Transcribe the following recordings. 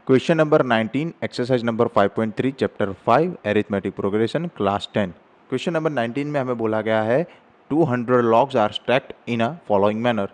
Question number 19 exercise number 5.3 chapter 5 arithmetic progression class 10। Question number 19 में हमें बोला गया है 200 logs are stacked in a following manner,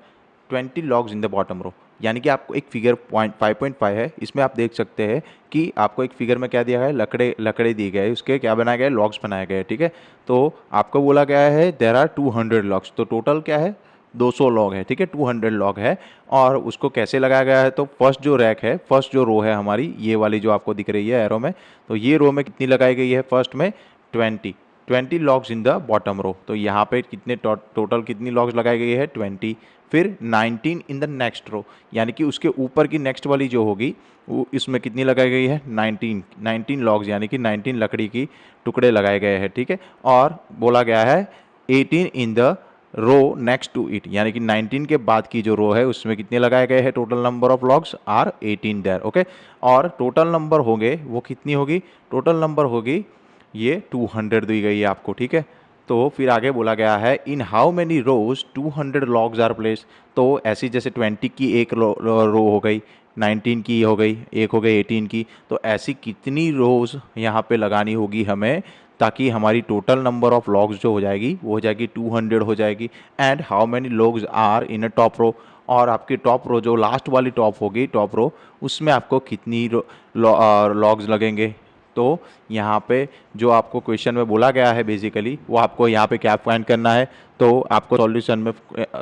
20 logs in the bottom row. यानी कि आपको एक फिगर 5.5 है, इसमें आप देख सकते हैं कि आपको एक फिगर में क्या दिया गया है, लकड़े दिए गए, उसके क्या बनाया गया है, लॉग्स बनाए गए। ठीक है, तो आपको बोला गया है देयर आर 200 लॉग्स, तो टोटल क्या है 200 लॉग है। ठीक है, 200 लॉग है और उसको कैसे लगाया गया है, तो फर्स्ट जो रैक है, फर्स्ट जो रो है हमारी, ये वाली जो आपको दिख रही है एरो में, तो ये रो में कितनी लगाई गई है, फर्स्ट में 20 logs in the bottom row. तो यहाँ पे कितने टोटल कितनी लॉग्स लगाई गई है 20। फिर 19 इन द नेक्स्ट रो, यानी कि उसके ऊपर की नेक्स्ट वाली जो होगी वो इसमें कितनी लगाई गई है 19 लॉग्स, यानी कि 19 लकड़ी की टुकड़े लगाए गए हैं। ठीक है, और बोला गया है 18 in the row next to it, यानी कि 19 के बाद की जो रो है उसमें कितने लगाए गए हैं, total number of logs are 18 there. Okay, और टोटल नंबर होंगे वो कितनी होगी, टोटल नंबर होगी ये 200 दी गई है आपको। ठीक है, तो फिर आगे बोला गया है in how many rows 200 logs are place. तो ऐसी जैसे 20 की एक रो हो गई, 19 की हो गई, एक हो गई 18 की, तो ऐसी कितनी रोज यहाँ पे लगानी होगी हमें, ताकि हमारी टोटल नंबर ऑफ लॉग्स जो हो जाएगी वो हो जाएगी 200 हो जाएगी। And how many logs are in a top row, और आपकी टॉप रो जो लास्ट वाली टॉप होगी, टॉप रो, उसमें आपको कितनी लॉग्स लगेंगे। तो यहाँ पे जो आपको क्वेश्चन में बोला गया है बेसिकली वो आपको यहाँ पे क्या फाइंड करना है, तो आपको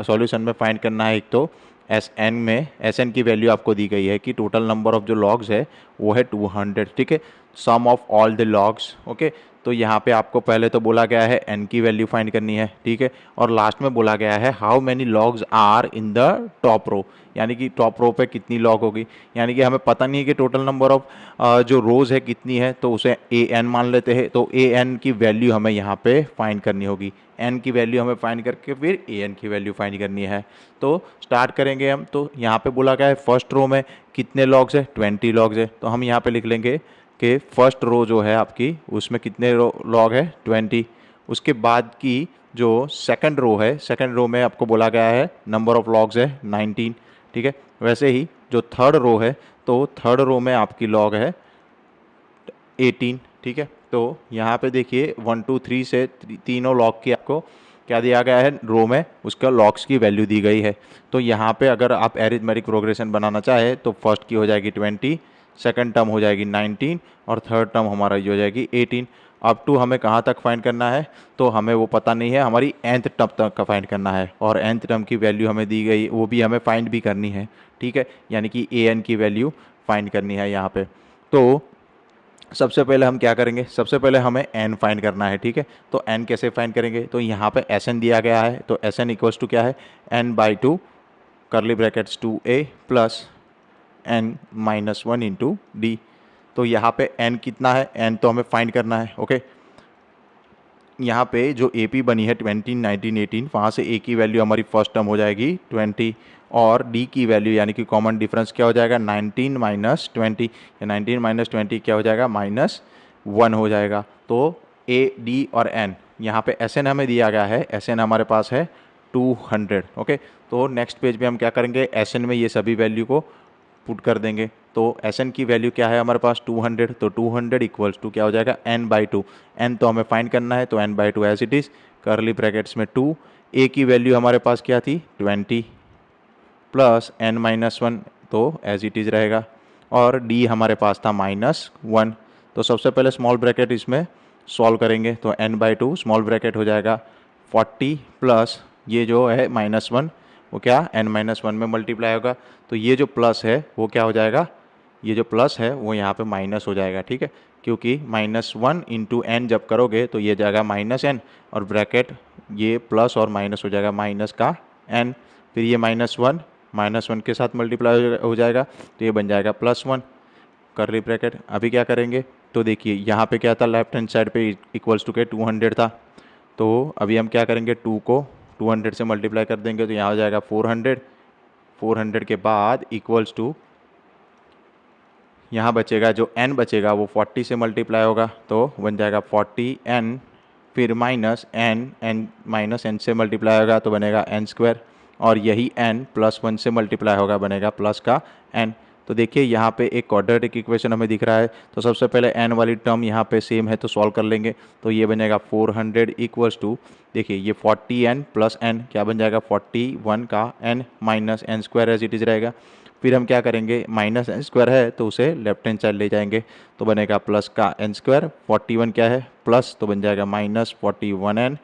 सॉल्यूशन में फाइंड करना है। एक तो एस एन की वैल्यू आपको दी गई है कि टोटल नंबर ऑफ जो लॉग्स है वो है 200। ठीक है, sum of all the logs. Okay, तो यहाँ पे आपको पहले तो बोला गया है एन की वैल्यू फाइंड करनी है। ठीक है, और लास्ट में बोला गया है how many logs are in the top row, यानी कि टॉप रो पे कितनी लॉग होगी। यानी कि हमें पता नहीं है कि टोटल नंबर ऑफ जो रोज है कितनी है, तो उसे ए एन मान लेते हैं। तो ए एन की वैल्यू हमें यहाँ पे फाइंड करनी होगी, एन की वैल्यू हमें फाइंड करके फिर ए एन की वैल्यू फाइंड करनी है। तो स्टार्ट करेंगे हम। तो यहाँ पे बोला गया है फर्स्ट रो में कितने लॉग्स है, 20 लॉग्स है। तो हम यहाँ पे लिख लेंगे कि फर्स्ट रो जो है आपकी उसमें कितने लॉग है 20। उसके बाद की जो सेकंड रो है, सेकंड रो में आपको बोला गया है नंबर ऑफ लॉग्स है 19। ठीक है, वैसे ही जो थर्ड रो है, तो थर्ड रो में आपकी लॉग है 18। ठीक है, तो यहाँ पे देखिए 1 2 3 से तीनों लॉग की आपको क्या दिया गया है रो में, उसका लॉग्स की वैल्यू दी गई है। तो यहाँ पे अगर आप एरिथमेटिक प्रोग्रेशन बनाना चाहे तो फर्स्ट की हो जाएगी 20, सेकंड टर्म हो जाएगी 19 और थर्ड टर्म हमारा ये हो जाएगी 18। अप टू हमें कहाँ तक फाइंड करना है, तो हमें वो पता नहीं है, हमारी nth टर्म तक का फाइंड करना है और nth टर्म की वैल्यू हमें दी गई, वो भी हमें फाइंड भी करनी है। ठीक है, यानी कि ए एन की वैल्यू फाइंड करनी है यहाँ पे। तो सबसे पहले हम क्या करेंगे, सबसे पहले हमें n फाइंड करना है। ठीक है, तो n कैसे फाइंड करेंगे, तो यहाँ पे एस एन दिया गया है, तो एस एन इक्वल्स टू क्या है n/2 करली brackets 2a plus n minus 1 into D. तो यहाँ पे n कितना है, n तो हमें फाइंड करना है। ओके, यहाँ पे जो ए पी बनी है 20 19 18, वहाँ से a की वैल्यू हमारी फर्स्ट टर्म हो जाएगी 20 और d की वैल्यू यानी कि कॉमन डिफरेंस क्या हो जाएगा 19 माइनस 20, या 19 माइनस 20 क्या हो जाएगा -1 हो जाएगा। तो a d और n, यहाँ पे एस एन हमें दिया गया है, एस एन हमारे पास है 200। ओके, तो नेक्स्ट पेज पे हम क्या करेंगे, एस एन में ये सभी वैल्यू को पुट कर देंगे। तो एस एन की वैल्यू क्या है हमारे पास 200, तो 200 इक्वल्स टू क्या हो जाएगा n/2। n तो हमें फाइंड करना है, तो n/2 as it is curly brackets में 2। a की वैल्यू हमारे पास क्या थी 20 प्लस n-1, तो एज इट इज़ रहेगा, और d हमारे पास था -1। तो सबसे पहले स्मॉल ब्रैकेट इसमें सॉल्व करेंगे, तो n/2 स्मॉल ब्रैकेट हो जाएगा 40 प्लस ये जो है -1, वो क्या n-1 में मल्टीप्लाई होगा। तो ये जो प्लस है वो क्या हो जाएगा, ये जो प्लस है वो यहाँ पे माइनस हो जाएगा। ठीक है, क्योंकि -1 इंटू एन जब करोगे तो ये जाएगा -n और ब्रैकेट ये प्लस और माइनस हो जाएगा माइनस का n, फिर ये -1 के साथ मल्टीप्लाई हो जाएगा, तो ये बन जाएगा +1 करली ब्रैकेट। अभी क्या करेंगे, तो देखिए यहाँ पे क्या था, लेफ्ट हैंड साइड पे इक्वल्स टू के 200 था। तो अभी हम क्या करेंगे, 2 को 200 से मल्टीप्लाई कर देंगे, तो यहाँ हो जाएगा 400 के बाद इक्वल्स टू यहाँ बचेगा, जो n बचेगा वो 40 से मल्टीप्लाई होगा, तो बन जाएगा 40n, फिर n से मल्टीप्लाई होगा तो बनेगा n², और यही n +1 से मल्टीप्लाई होगा, बनेगा प्लस का n। तो देखिए यहाँ पे एक क्वाड्रेटिक इक्वेशन हमें दिख रहा है, तो सबसे पहले एन वाली टर्म यहाँ पे सेम है तो सॉल्व कर लेंगे। तो ये बनेगा 400 इक्वल्स टू, देखिए ये 40n प्लस n क्या बन जाएगा 41 का n minus n square as it is रहेगा। फिर हम क्या करेंगे, माइनस एन स्क्वायर है तो उसे लेफ्ट हैंड साइड ले जाएंगे, तो बनेगा प्लस का एन स्क्वायर, 41 क्या है प्लस, तो बन जाएगा minus 41n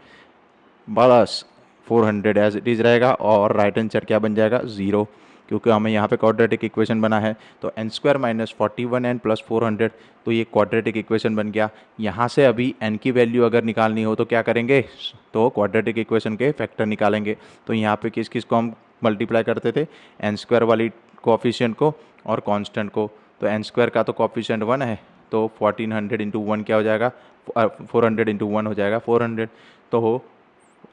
plus 400 as it is रहेगा, और राइट हैंड साइड क्या बन जाएगा 0, क्योंकि हमें यहाँ पे क्वाड्रेटिक इक्वेशन बना है। तो N square minus 41n plus 400, तो ये क्वाड्रेटिक इक्वेशन बन गया। यहाँ से अभी n की वैल्यू अगर निकालनी हो तो क्या करेंगे, तो क्वाड्रेटिक इक्वेशन के फैक्टर निकालेंगे। तो यहाँ पे किस किस को हम मल्टीप्लाई करते थे, एन स्क्वायर वाली कोफिशिएंट को और कांस्टेंट को। तो एन स्क्वायर का तो कोफिशिएंट 1 है, तो 1400 इंटू 1 क्या हो जाएगा, 400 इंटू 1 हो जाएगा 400। तो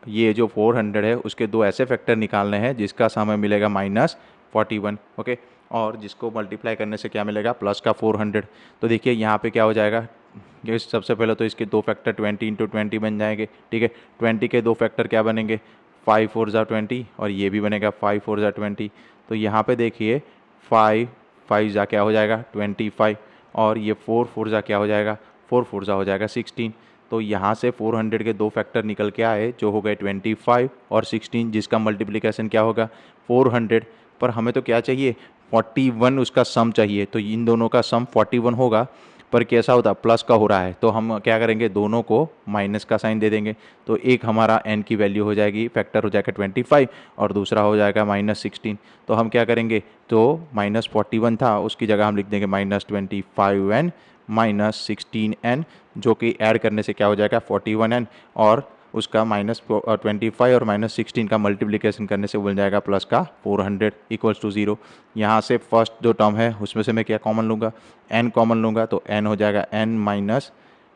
ये जो 400 है उसके दो ऐसे फैक्टर निकालने हैं जिसका हमें मिलेगा -41, ओके, और जिसको मल्टीप्लाई करने से क्या मिलेगा, प्लस का 400। तो देखिए यहाँ पे क्या हो जाएगा, ये सबसे पहले तो इसके दो फैक्टर 20 इंटू 20 बन जाएंगे, ठीक है। 20 के दो फैक्टर क्या बनेंगे, 5 4 ज़ा 20, और ये भी बनेगा 5 4 ज़ा 20। तो यहाँ पे देखिए 5 5 ज़ा क्या हो जाएगा 25, और ये 4 4 ज़ा क्या हो जाएगा 4 4 ज़ा हो जाएगा 16। तो यहाँ से 400 के दो फैक्टर निकल के आए जो हो गए 25 और 16, जिसका मल्टीप्लिकेशन क्या होगा 400। पर हमें तो क्या चाहिए 41, उसका सम चाहिए, तो इन दोनों का सम 41 होगा, पर कैसा होता प्लस का हो रहा है, तो हम क्या करेंगे दोनों को माइनस का साइन दे देंगे। तो एक हमारा n की वैल्यू हो जाएगी, फैक्टर हो जाएगा 25, और दूसरा हो जाएगा -16। तो हम क्या करेंगे, तो -41 था उसकी जगह हम लिख देंगे -25n -16n, जो कि ऐड करने से क्या हो जाएगा 41n, और उसका -25 और -16 का मल्टीप्लिकेशन करने से बन जाएगा प्लस का 400 इक्वल्स टू 0। यहाँ से फर्स्ट जो टर्म है उसमें से मैं क्या कॉमन लूँगा, n कॉमन लूँगा, तो n हो जाएगा n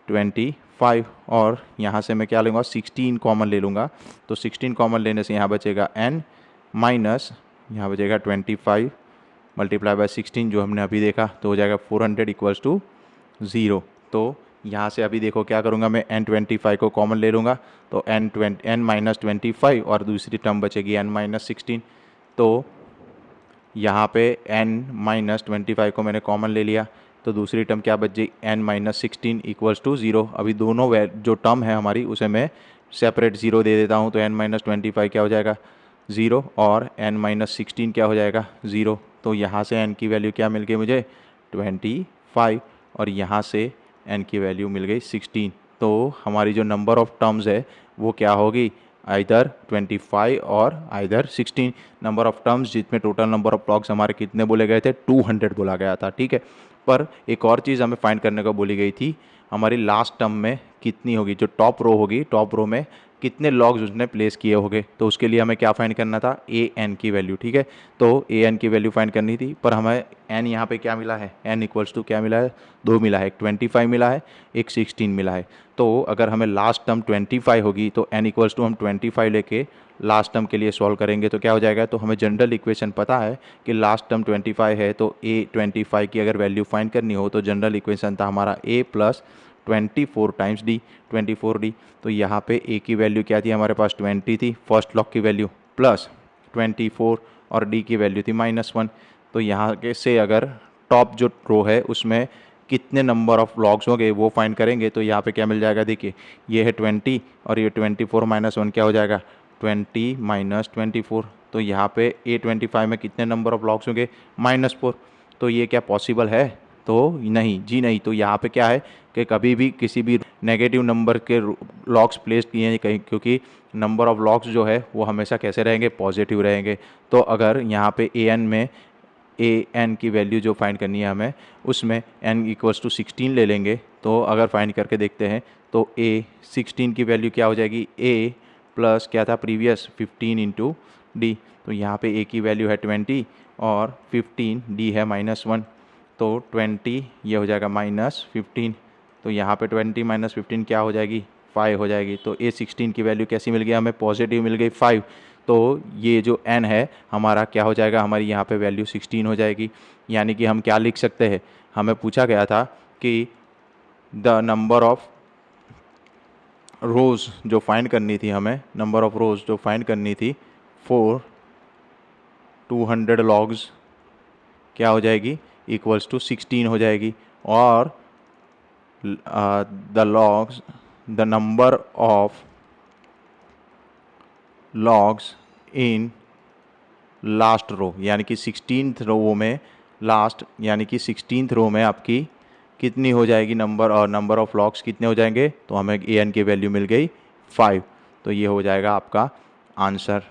-25, और यहाँ से मैं क्या लूँगा 16 कॉमन ले लूँगा, तो 16 कॉमन लेने से यहाँ बचेगा n माइनस, यहाँ बचेगा 25 मल्टीप्लाई बाय 16 जो हमने अभी देखा, तो हो जाएगा 400 इक्वल्स टू 0। तो यहाँ से अभी देखो क्या करूँगा, मैं n25 को कॉमन ले लूँगा, तो n -25, और दूसरी टर्म बचेगी n -16। तो यहाँ पे n -25 को मैंने कॉमन ले लिया, तो दूसरी टर्म क्या बच गई n -16 इक्वल्स टू 0। अभी दोनों जो टर्म है हमारी उसे मैं सेपरेट 0 दे देता हूँ, तो n -25 क्या हो जाएगा 0, और n -16 क्या हो जाएगा 0। तो यहाँ से n की वैल्यू क्या मिल गई मुझे 25, और यहाँ से n की वैल्यू मिल गई 16। तो हमारी जो नंबर ऑफ टर्म्स है वो क्या होगी, आइदर 25 और आइदर 16। नंबर ऑफ टर्म्स जिसमें टोटल नंबर ऑफ लॉग्स हमारे कितने बोले गए थे 200 बोला गया था, ठीक है। पर एक और चीज़ हमें फाइंड करने को बोली गई थी, हमारी लास्ट टर्म में कितनी होगी, जो टॉप रो होगी, टॉप रो में कितने लॉग्स उसने प्लेस किए होंगे। तो उसके लिए हमें क्या फाइंड करना था, ए एन की वैल्यू, ठीक है। तो ए एन की वैल्यू फाइंड करनी थी, पर हमें एन यहाँ पे क्या मिला है, एन इक्वल्स टू क्या मिला है, 2 मिला है, एक 25 मिला है, एक 16 मिला है। तो अगर हमें लास्ट टर्म 25 होगी तो एन इक्वल्स टू हम 25 लेके लास्ट टर्म के लिए सॉल्व करेंगे तो क्या हो जाएगा, तो हमें जनरल इक्वेशन पता है कि लास्ट टर्म 25 है, तो ए 25 की अगर वैल्यू फाइंड करनी हो तो जनरल इक्वेशन था हमारा ए प्लस 24 टाइम्स डी, 24d। तो यहाँ पे a की वैल्यू क्या थी हमारे पास 20 थी, फर्स्ट लॉग की वैल्यू, प्लस 24, और d की वैल्यू थी -1। तो यहाँ के से अगर टॉप जो रो है उसमें कितने नंबर ऑफ लॉग्स होंगे वो फाइंड करेंगे, तो यहाँ पे क्या मिल जाएगा, देखिए ये है 20, और ये 24 -1 क्या हो जाएगा 20 -24। तो यहाँ पे A25 में कितने नंबर ऑफ लॉग्स होंगे -4। तो ये क्या पॉसिबल है, तो नहीं जी नहीं। तो यहाँ पे क्या है कि कभी भी किसी भी नेगेटिव नंबर के लॉग्स प्लेस किए हैं कहीं, क्योंकि नंबर ऑफ लॉग्स जो है वो हमेशा कैसे रहेंगे, पॉजिटिव रहेंगे। तो अगर यहाँ पे ए एन में ए एन की वैल्यू जो फाइंड करनी है हमें, उसमें n इक्वल्स टू 16 ले लेंगे, तो अगर फाइंड करके देखते हैं तो a 16 की वैल्यू क्या हो जाएगी, a प्लस क्या था प्रीवियस 15 इंटू डी। तो यहाँ पे a की वैल्यू है 20 और 15, d है -1, तो 20 ये हो जाएगा -15। तो यहाँ पे 20 -15 क्या हो जाएगी 5 हो जाएगी। तो a 16 की वैल्यू कैसी मिल गई हमें, पॉजिटिव मिल गई 5। तो ये जो n है हमारा क्या हो जाएगा, हमारी यहाँ पे वैल्यू 16 हो जाएगी। यानी कि हम क्या लिख सकते हैं, हमें पूछा गया था कि द नंबर ऑफ रोज़ जो फाइंड करनी थी हमें, नंबर ऑफ रोज़ जो फाइंड करनी थी फॉर 200 लॉग्स क्या हो जाएगी, इक्वल्स टू 16 हो जाएगी। और the number of logs in last row, यानी कि 16th रो में लास्ट, यानी कि 16th रो में आपकी कितनी हो जाएगी नंबर, और नंबर ऑफ लॉग्स कितने हो जाएंगे, तो हमें an की वैल्यू मिल गई 5। तो ये हो जाएगा आपका आंसर।